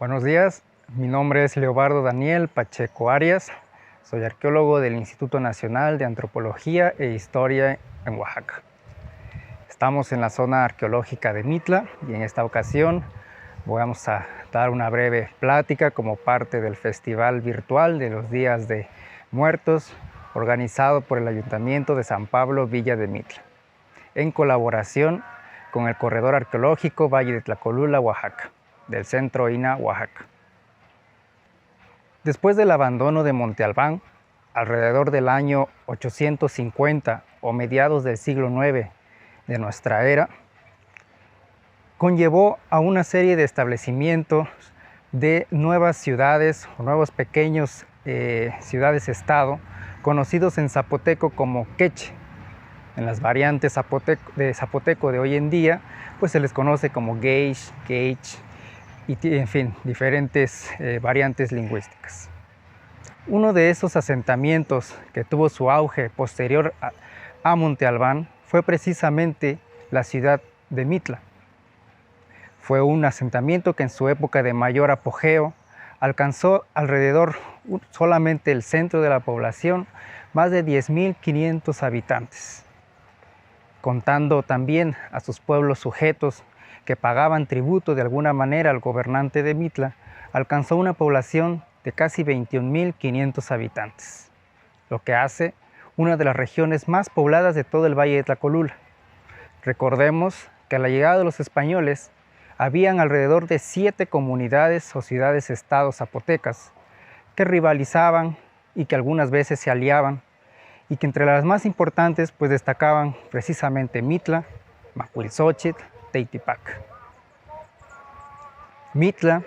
Buenos días, mi nombre es Leobardo Daniel Pacheco Arias, soy arqueólogo del Instituto Nacional de Antropología e Historia en Oaxaca. Estamos en la zona arqueológica de Mitla y en esta ocasión vamos a dar una breve plática como parte del Festival Virtual de los Días de Muertos organizado por el Ayuntamiento de San Pablo Villa de Mitla, en colaboración con el Corredor Arqueológico Valle de Tlacolula, Oaxaca, del Centro INAH Oaxaca. Después del abandono de Monte Albán, alrededor del año 850 o mediados del siglo IX de nuestra era, conllevó a una serie de establecimientos de nuevas ciudades o nuevos pequeños ciudades-estado, conocidos en zapoteco como queche. En las variantes de zapoteco de hoy en día, pues se les conoce como geish, quech, y en fin, diferentes variantes lingüísticas. Uno de esos asentamientos que tuvo su auge posterior a Monte Albán fue precisamente la ciudad de Mitla. Fue un asentamiento que en su época de mayor apogeo alcanzó alrededor, solamente el centro de la población, más de 10.500 habitantes, contando también a sus pueblos sujetos que pagaban tributo de alguna manera al gobernante de Mitla. Alcanzó una población de casi 21.500 habitantes, lo que hace una de las regiones más pobladas de todo el Valle de Tlacolula. Recordemos que a la llegada de los españoles habían alrededor de 7 comunidades o ciudades-estados zapotecas que rivalizaban y que algunas veces se aliaban, y que entre las más importantes pues destacaban precisamente Mitla, Macuilxóchitl, Teitipac. Mitla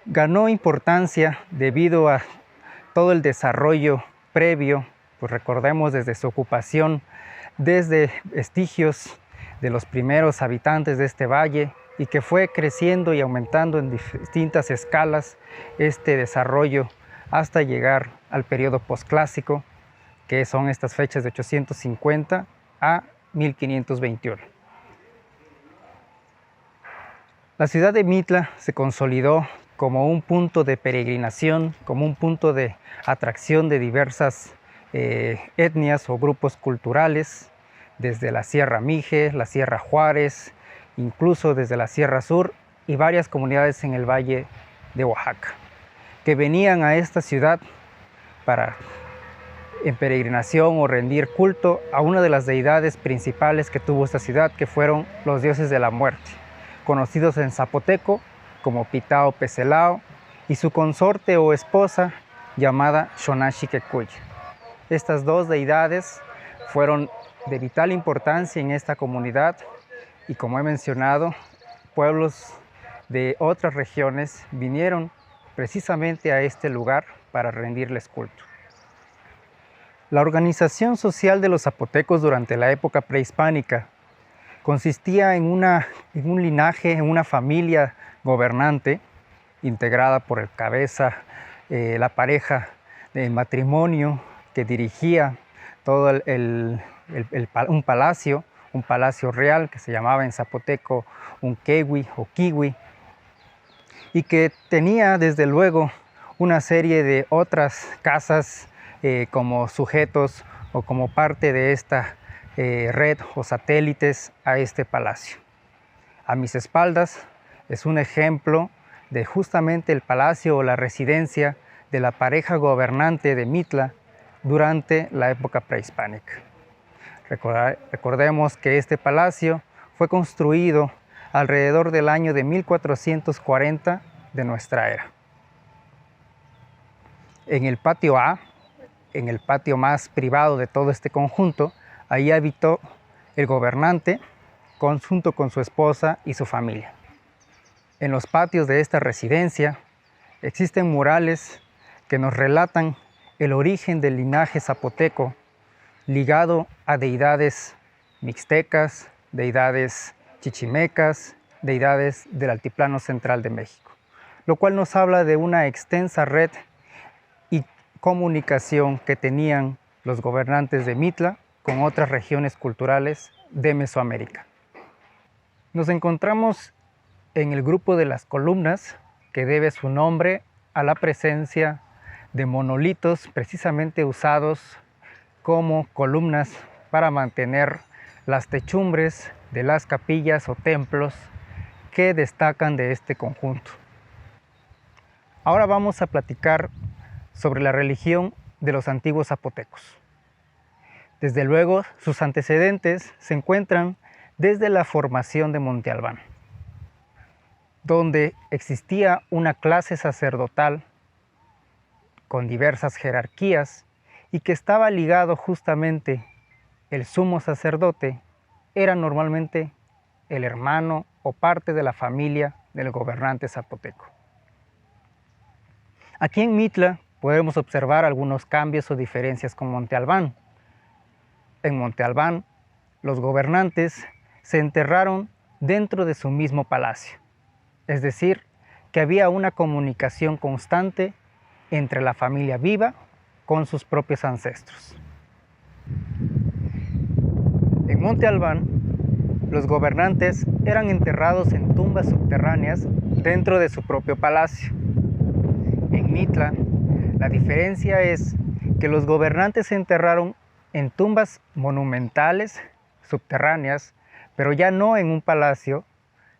ganó importancia debido a todo el desarrollo previo, pues recordemos desde su ocupación, desde vestigios de los primeros habitantes de este valle, y que fue creciendo y aumentando en distintas escalas este desarrollo hasta llegar al periodo posclásico, que son estas fechas de 850 a 1521. La ciudad de Mitla se consolidó como un punto de peregrinación, como un punto de atracción de diversas etnias o grupos culturales, desde la Sierra Mije, la Sierra Juárez, incluso desde la Sierra Sur y varias comunidades en el Valle de Oaxaca, que venían a esta ciudad en peregrinación o rendir culto a una de las deidades principales que tuvo esta ciudad, que fueron los dioses de la muerte, conocidos en zapoteco como Pitao Pecelao, y su consorte o esposa llamada Xonaxiquecuy. Estas dos deidades fueron de vital importancia en esta comunidad, y como he mencionado, pueblos de otras regiones vinieron precisamente a este lugar para rendirles culto. La organización social de los zapotecos durante la época prehispánica consistía en un linaje, en una familia gobernante, integrada por el cabeza, la pareja de matrimonio que dirigía todo un palacio real que se llamaba en zapoteco un quehui o kiwi, y que tenía desde luego una serie de otras casas como sujetos o como parte de esta red o satélites a este palacio. A mis espaldas es un ejemplo de justamente el palacio o la residencia de la pareja gobernante de Mitla durante la época prehispánica. Recordemos que este palacio fue construido alrededor del año de 1440 de nuestra era. En el patio A, en el patio más privado de todo este conjunto, ahí habitó el gobernante junto con su esposa y su familia. En los patios de esta residencia existen murales que nos relatan el origen del linaje zapoteco ligado a deidades mixtecas, deidades chichimecas, deidades del altiplano central de México, lo cual nos habla de una extensa red y comunicación que tenían los gobernantes de Mitla con otras regiones culturales de Mesoamérica. Nos encontramos en el grupo de las columnas que debe su nombre a la presencia de monolitos precisamente usados como columnas para mantener las techumbres de las capillas o templos que destacan de este conjunto. Ahora vamos a platicar sobre la religión de los antiguos zapotecos. Desde luego, sus antecedentes se encuentran desde la formación de Monte Albán, donde existía una clase sacerdotal con diversas jerarquías y que estaba ligado justamente el sumo sacerdote, era normalmente el hermano o parte de la familia del gobernante zapoteco. Aquí en Mitla podemos observar algunos cambios o diferencias con Monte Albán. En Monte Albán, los gobernantes se enterraron dentro de su mismo palacio, es decir, que había una comunicación constante entre la familia viva con sus propios ancestros. En Monte Albán, los gobernantes eran enterrados en tumbas subterráneas dentro de su propio palacio. En Mitla, la diferencia es que los gobernantes se enterraron en tumbas monumentales subterráneas, pero ya no en un palacio,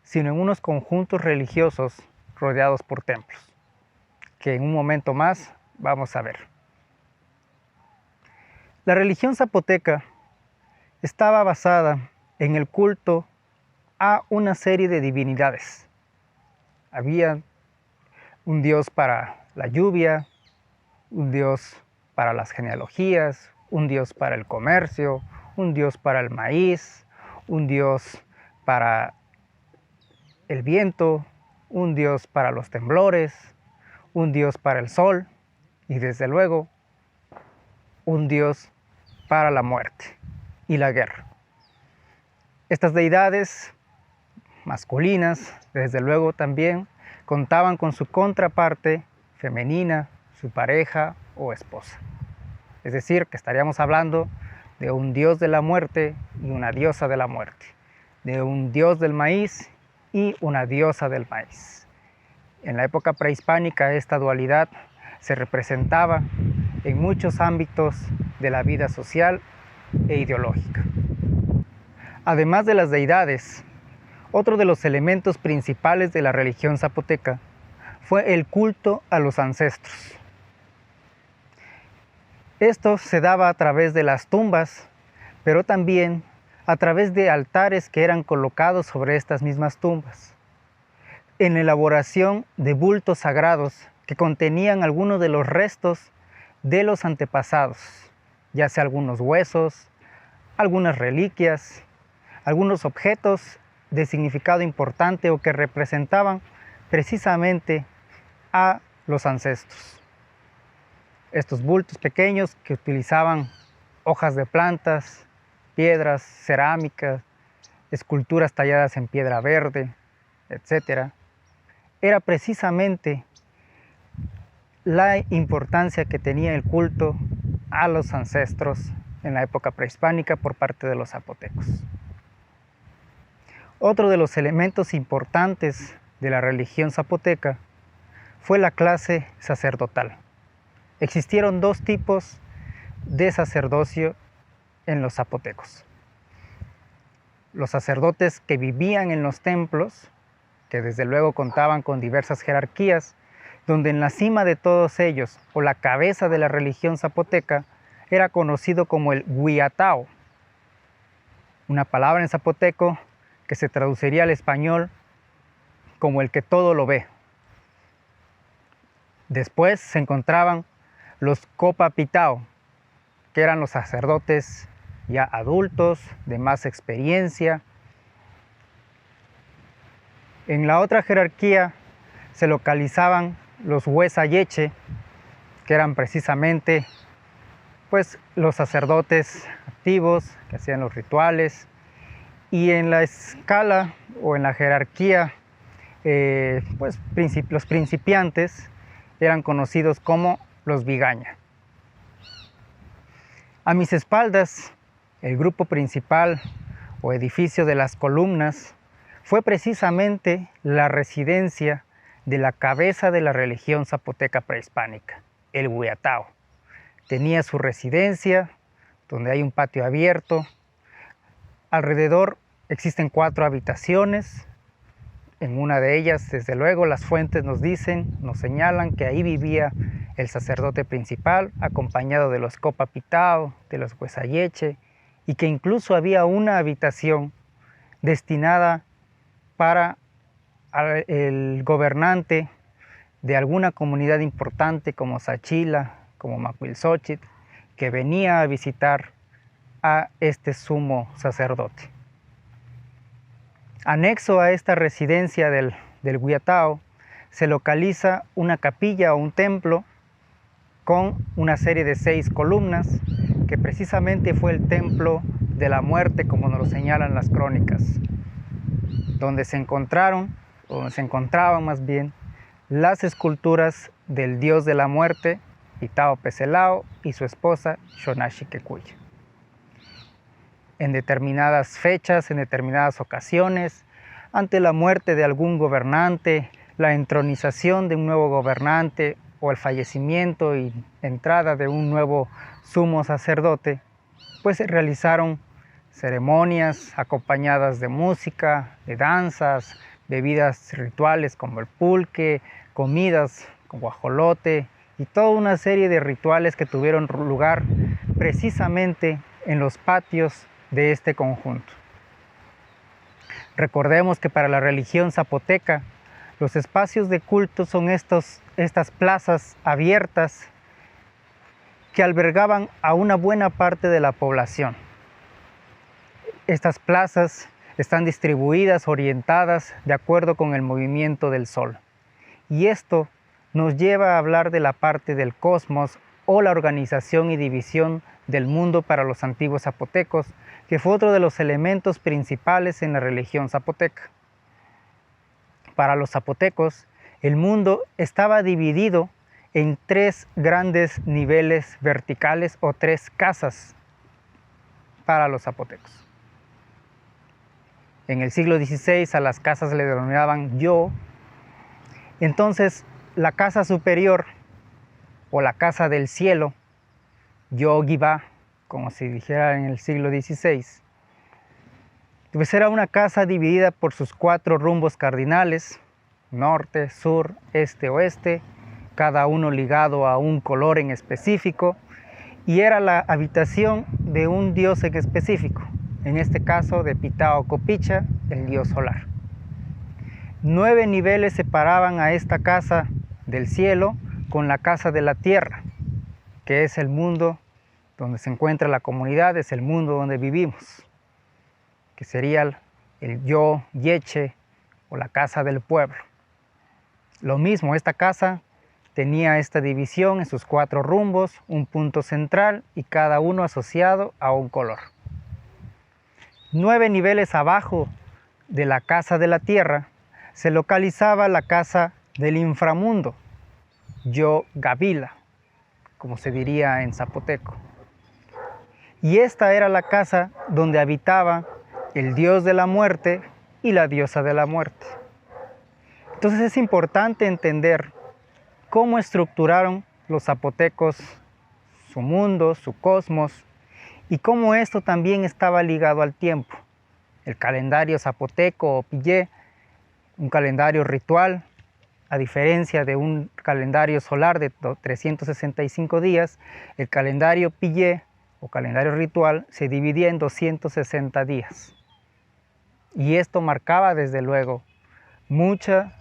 sino en unos conjuntos religiosos rodeados por templos, que en un momento más vamos a ver. La religión zapoteca estaba basada en el culto a una serie de divinidades. Había un dios para la lluvia, un dios para las genealogías, un dios para el comercio, un dios para el maíz, un dios para el viento, un dios para los temblores, un dios para el sol y desde luego un dios para la muerte y la guerra. Estas deidades masculinas, desde luego también, contaban con su contraparte femenina, su pareja o esposa. Es decir, que estaríamos hablando de un dios de la muerte y una diosa de la muerte, de un dios del maíz y una diosa del maíz. En la época prehispánica esta dualidad se representaba en muchos ámbitos de la vida social e ideológica. Además de las deidades, otro de los elementos principales de la religión zapoteca fue el culto a los ancestros. Esto se daba a través de las tumbas, pero también a través de altares que eran colocados sobre estas mismas tumbas, en la elaboración de bultos sagrados que contenían algunos de los restos de los antepasados, ya sea algunos huesos, algunas reliquias, algunos objetos de significado importante o que representaban precisamente a los ancestros. Estos bultos pequeños que utilizaban hojas de plantas, piedras, cerámicas, esculturas talladas en piedra verde, etc., era precisamente la importancia que tenía el culto a los ancestros en la época prehispánica por parte de los zapotecos. Otro de los elementos importantes de la religión zapoteca fue la clase sacerdotal. Existieron dos tipos de sacerdocio en los zapotecos. Los sacerdotes que vivían en los templos, que desde luego contaban con diversas jerarquías, donde en la cima de todos ellos, o la cabeza de la religión zapoteca, era conocido como el huiatao, una palabra en zapoteco que se traduciría al español como el que todo lo ve. Después se encontraban los copapitao, que eran los sacerdotes ya adultos, de más experiencia. En la otra jerarquía se localizaban los huesayeche, que eran precisamente los sacerdotes activos que hacían los rituales. Y en la escala o en la jerarquía, los principiantes eran conocidos como los vigaña. A mis espaldas, el grupo principal o edificio de las columnas fue precisamente la residencia de la cabeza de la religión zapoteca prehispánica, el Huiatao. Tenía su residencia, donde hay un patio abierto. Alrededor existen 4 habitaciones. En una de ellas, desde luego, las fuentes nos señalan que ahí vivía el sacerdote principal, acompañado de los Copapitao, de los Huesayeche, y que incluso había una habitación destinada para el gobernante de alguna comunidad importante como Sachila, como Macuilxóchitl, que venía a visitar a este sumo sacerdote. Anexo a esta residencia del Huiatao se localiza una capilla o un templo con una serie de 6 columnas, que precisamente fue el templo de la muerte, como nos lo señalan las crónicas, donde se encontraban más bien, las esculturas del dios de la muerte, Pitao Peselao, y su esposa, Xonaxiquecuya. En determinadas fechas, en determinadas ocasiones, ante la muerte de algún gobernante, la entronización de un nuevo gobernante o el fallecimiento y entrada de un nuevo sumo sacerdote, pues se realizaron ceremonias acompañadas de música, de danzas, bebidas rituales como el pulque, comidas con guajolote y toda una serie de rituales que tuvieron lugar precisamente en los patios de este conjunto. Recordemos que para la religión zapoteca, los espacios de culto son estas plazas abiertas que albergaban a una buena parte de la población. Estas plazas están distribuidas, orientadas de acuerdo con el movimiento del sol. Y esto nos lleva a hablar de la parte del cosmos o la organización y división del mundo para los antiguos zapotecos, que fue otro de los elementos principales en la religión zapoteca. Para los zapotecos, el mundo estaba dividido en 3 grandes niveles verticales o 3 casas para los zapotecos. En el siglo XVI a las casas le denominaban yo. Entonces la casa superior o la casa del cielo, Yogiba, como se dijera en el siglo XVI, pues era una casa dividida por sus 4 rumbos cardinales, norte, sur, este, oeste, cada uno ligado a un color en específico, y era la habitación de un dios en específico, en este caso de Pitao Copicha, el dios solar. 9 niveles separaban a esta casa del cielo con la casa de la tierra, que es el mundo donde se encuentra la comunidad, es el mundo donde vivimos, que sería el yo yeche o la casa del pueblo. Lo mismo, esta casa tenía esta división en sus 4 rumbos, un punto central y cada uno asociado a un color. 9 niveles abajo de la casa de la tierra se localizaba la casa del inframundo, yo Gavila, como se diría en zapoteco. Y esta era la casa donde habitaba el dios de la muerte y la diosa de la muerte. Entonces es importante entender cómo estructuraron los zapotecos su mundo, su cosmos, y cómo esto también estaba ligado al tiempo. El calendario zapoteco o pillé, un calendario ritual, a diferencia de un calendario solar de 365 días, el calendario pillé o calendario ritual se dividía en 260 días. Y esto marcaba desde luego muchas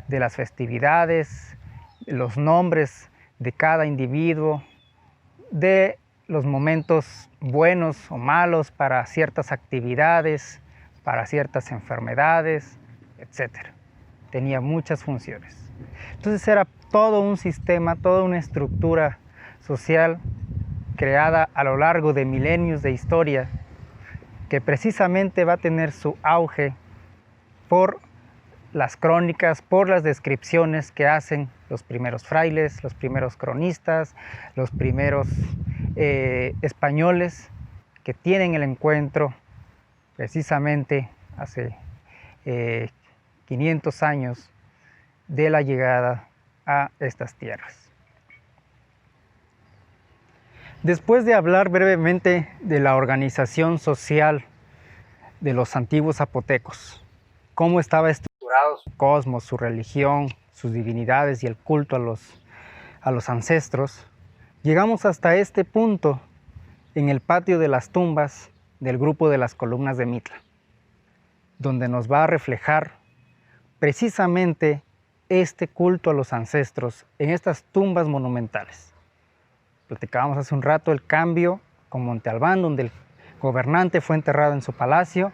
de las festividades, los nombres de cada individuo, de los momentos buenos o malos para ciertas actividades, para ciertas enfermedades, etc. Tenía muchas funciones. Entonces era todo un sistema, toda una estructura social creada a lo largo de milenios de historia, que precisamente va a tener su auge por las crónicas, por las descripciones que hacen los primeros frailes, los primeros cronistas, los primeros españoles que tienen el encuentro precisamente hace 500 años de la llegada a estas tierras. Después de hablar brevemente de la organización social de los antiguos zapotecos, cómo estaba estructurado su cosmos, su religión, sus divinidades y el culto a los ancestros, llegamos hasta este punto en el patio de las tumbas del grupo de las columnas de Mitla, donde nos va a reflejar precisamente este culto a los ancestros en estas tumbas monumentales. Platicábamos hace un rato el cambio con Monte Albán, donde el gobernante fue enterrado en su palacio,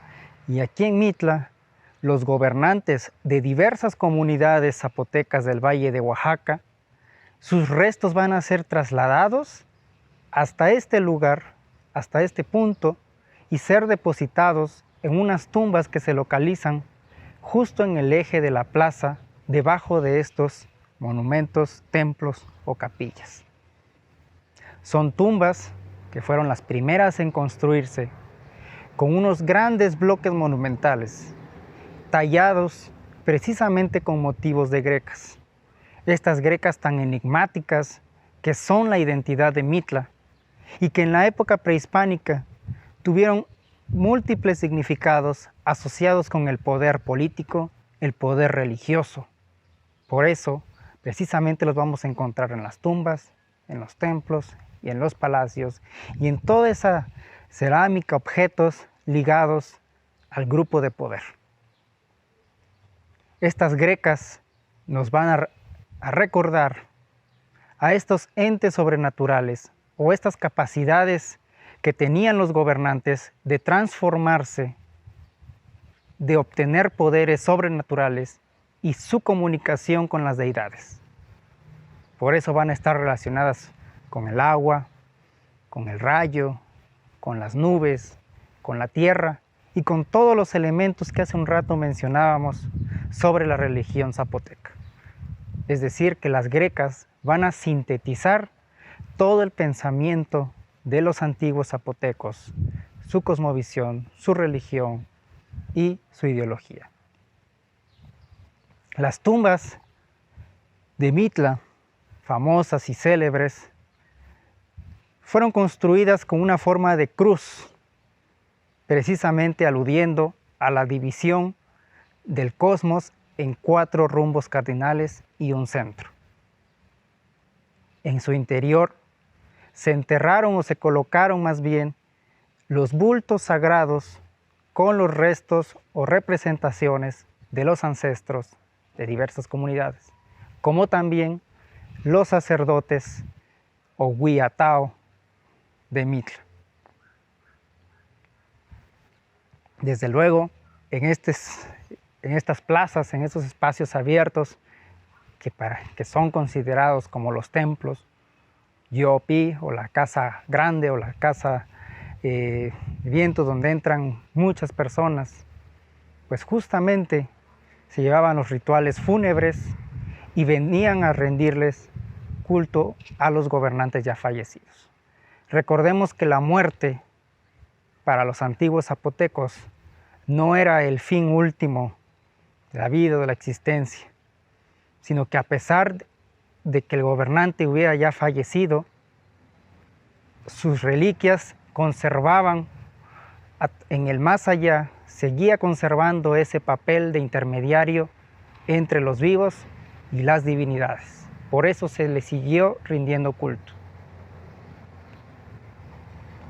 y aquí en Mitla los gobernantes de diversas comunidades zapotecas del Valle de Oaxaca, sus restos van a ser trasladados hasta este lugar, hasta este punto, y ser depositados en unas tumbas que se localizan justo en el eje de la plaza, debajo de estos monumentos, templos o capillas. Son tumbas que fueron las primeras en construirse con unos grandes bloques monumentales, tallados precisamente con motivos de grecas. Estas grecas tan enigmáticas que son la identidad de Mitla y que en la época prehispánica tuvieron múltiples significados asociados con el poder político, el poder religioso. Por eso, precisamente los vamos a encontrar en las tumbas, en los templos y en los palacios y en toda esa cerámica, objetos ligados al grupo de poder. Estas grecas nos van a recordar a estos entes sobrenaturales o estas capacidades que tenían los gobernantes de transformarse, de obtener poderes sobrenaturales y su comunicación con las deidades. Por eso van a estar relacionadas con el agua, con el rayo, con las nubes, con la tierra y con todos los elementos que hace un rato mencionábamos sobre la religión zapoteca. Es decir, que las grecas van a sintetizar todo el pensamiento de los antiguos zapotecos, su cosmovisión, su religión y su ideología. Las tumbas de Mitla, famosas y célebres, fueron construidas con una forma de cruz, precisamente aludiendo a la división del cosmos en 4 rumbos cardinales y un centro. En su interior se enterraron o se colocaron más bien los bultos sagrados con los restos o representaciones de los ancestros de diversas comunidades, como también los sacerdotes o huiatao de Mitla. Desde luego, en estas plazas, en estos espacios abiertos que son considerados como los templos, Yopi o la casa grande o la casa viento donde entran muchas personas, pues justamente se llevaban los rituales fúnebres y venían a rendirles culto a los gobernantes ya fallecidos. Recordemos que la muerte para los antiguos zapotecos no era el fin último de la vida o de la existencia, sino que a pesar de que el gobernante hubiera ya fallecido, sus reliquias conservaban en el más allá, seguía conservando ese papel de intermediario entre los vivos y las divinidades. Por eso se le siguió rindiendo culto.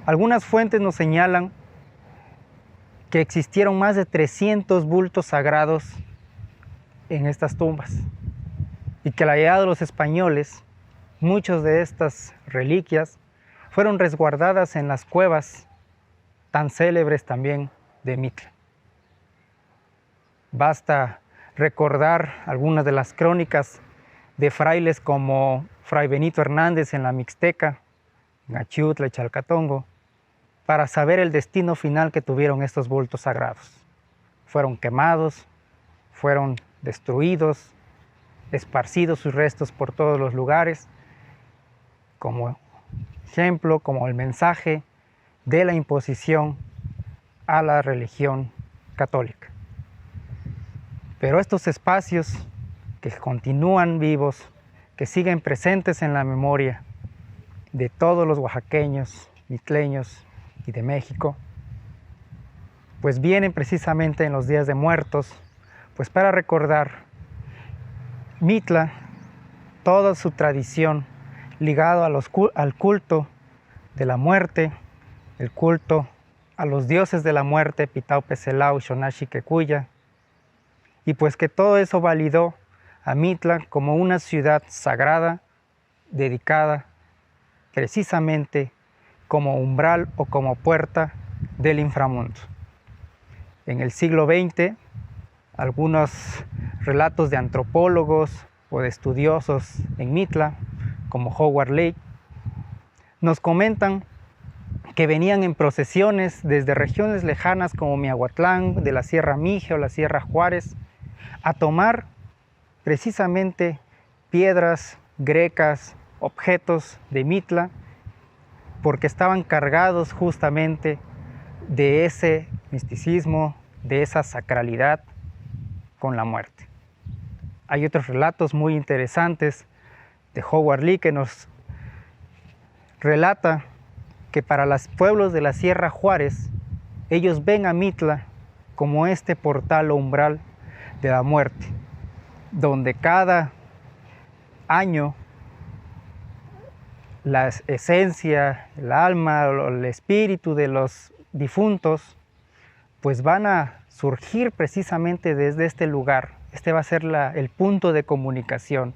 Algunas fuentes nos señalan que existieron más de 300 bultos sagrados en estas tumbas y que a la llegada de los españoles, muchas de estas reliquias fueron resguardadas en las cuevas tan célebres también de Mitla. Basta recordar algunas de las crónicas de frailes como Fray Benito Hernández en la Mixteca, en Achiutla y Chalcatongo, para saber el destino final que tuvieron estos bultos sagrados. Fueron quemados, fueron destruidos, esparcidos sus restos por todos los lugares, como ejemplo, como el mensaje de la imposición a la religión católica. Pero estos espacios que continúan vivos, que siguen presentes en la memoria de todos los oaxaqueños, mitleños y de México, pues vienen precisamente en los días de muertos, pues para recordar Mitla, toda su tradición ligado al culto de la muerte, el culto a los dioses de la muerte, Pitao Peselao y Xonaxi Quecuya, y pues que todo eso validó a Mitla como una ciudad sagrada, dedicada precisamente como umbral o como puerta del inframundo. En el siglo XX, algunos relatos de antropólogos o de estudiosos en Mitla, como Howard Lake, nos comentan que venían en procesiones desde regiones lejanas como Miahuatlán, de la Sierra Mije o la Sierra Juárez, a tomar precisamente piedras grecas, objetos de Mitla, porque estaban cargados justamente de ese misticismo, de esa sacralidad con la muerte. Hay otros relatos muy interesantes de Howard Lee que nos relata que para los pueblos de la Sierra Juárez, ellos ven a Mitla como este portal o umbral de la muerte, donde cada año la esencia, el alma, el espíritu de los difuntos, pues van a surgir precisamente desde este lugar. Este va a ser el punto de comunicación.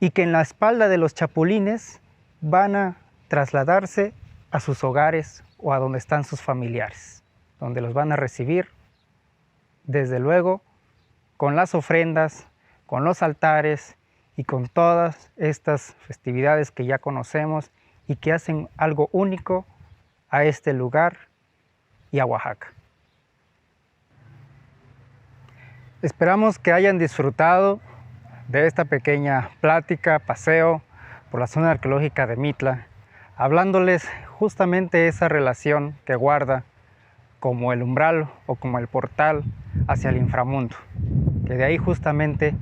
Y que en la espalda de los chapulines van a trasladarse a sus hogares o a donde están sus familiares, donde los van a recibir, desde luego, con las ofrendas, con los altares y con todas estas festividades que ya conocemos y que hacen algo único a este lugar y a Oaxaca. Esperamos que hayan disfrutado de esta pequeña plática, paseo por la zona arqueológica de Mitla, hablándoles justamente esa relación que guarda como el umbral o como el portal hacia el inframundo, que de ahí justamente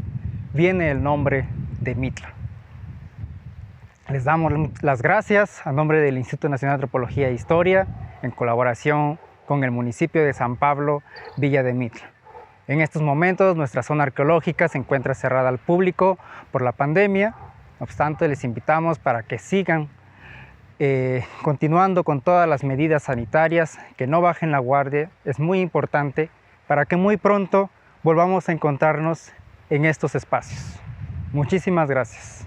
viene el nombre de Mitla. Les damos las gracias a nombre del Instituto Nacional de Antropología e Historia, en colaboración con el municipio de San Pablo, Villa de Mitla. En estos momentos nuestra zona arqueológica se encuentra cerrada al público por la pandemia. No obstante, les invitamos para que sigan continuando con todas las medidas sanitarias, que no bajen la guardia. Es muy importante para que muy pronto volvamos a encontrarnos en estos espacios. Muchísimas gracias.